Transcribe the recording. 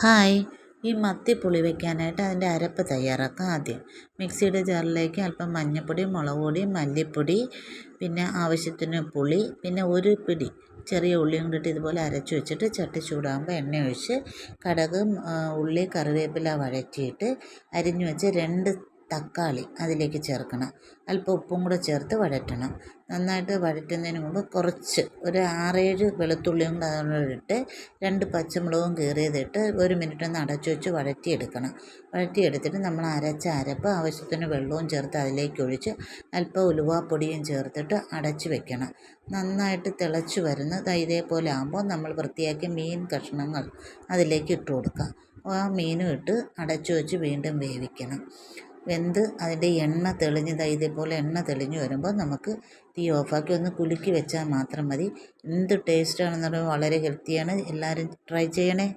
Hi. ഈ മത്തി പുളി വയ്ക്കാനായിട്ട് അതിൻ്റെ അരപ്പ് തയ്യാറാക്കാം. ആദ്യം മിക്സിയുടെ ജാറിലേക്ക് അല്പം മഞ്ഞൾപ്പൊടി, മുളക് പൊടി, മല്ലിപ്പൊടി, പിന്നെ ആവശ്യത്തിന് പുളി, പിന്നെ ഒരു പിടി ചെറിയ ഉള്ളിയും കൂടിയിട്ട് ഇതുപോലെ അരച്ച് വെച്ചിട്ട് ചട്ടി ചൂടാകുമ്പോൾ എണ്ണ ഒഴിച്ച് കടുക്, ഉള്ളി, കറിവേപ്പില വഴറ്റിയിട്ട് അരിഞ്ഞു വെച്ച് 2 തക്കാളി അതിലേക്ക് ചേർക്കണം. അല്പം ഉപ്പും കൂടെ ചേർത്ത് വഴറ്റണം. നന്നായിട്ട് വഴറ്റുന്നതിന് മുമ്പ് കുറച്ച് ഒരു 6-7 വെളുത്തുള്ളിയും കൂടെ അതിനോടിട്ട് 2 പച്ചമുളകും കീറിയതിട്ട് 1 മിനിറ്റ് ഒന്ന് അടച്ചു വെച്ച് വഴറ്റിയെടുക്കണം. വഴറ്റിയെടുത്തിട്ട് നമ്മൾ അരച്ച അരപ്പ് ആവശ്യത്തിന് വെള്ളവും ചേർത്ത് അതിലേക്ക് ഒഴിച്ച് അല്പം ഉലുവാപ്പൊടിയും ചേർത്തിട്ട് അടച്ച് വെക്കണം. നന്നായിട്ട് തിളച്ച് വരുന്നത് ഇതേപോലെ ആകുമ്പോൾ നമ്മൾ വൃത്തിയാക്കിയ മീൻ കഷ്ണങ്ങൾ അതിലേക്ക് ഇട്ട് കൊടുക്കാം. ആ മീനും ഇട്ട് അടച്ചു വെച്ച് വീണ്ടും വേവിക്കണം. വെന്ത് അതിൻ്റെ എണ്ണ തെളിഞ്ഞ് ഇതേപോലെ എണ്ണ തെളിഞ്ഞ് വരുമ്പോൾ നമുക്ക് തീ ഓഫാക്കി ഒന്ന് കുലുക്കി വെച്ചാൽ മാത്രം മതി. എന്ത് ടേസ്റ്റാണെന്ന് പറയുമ്പോൾ വളരെ ഹെൽത്തിയാണ്. എല്ലാവരും ട്രൈ ചെയ്യണേ.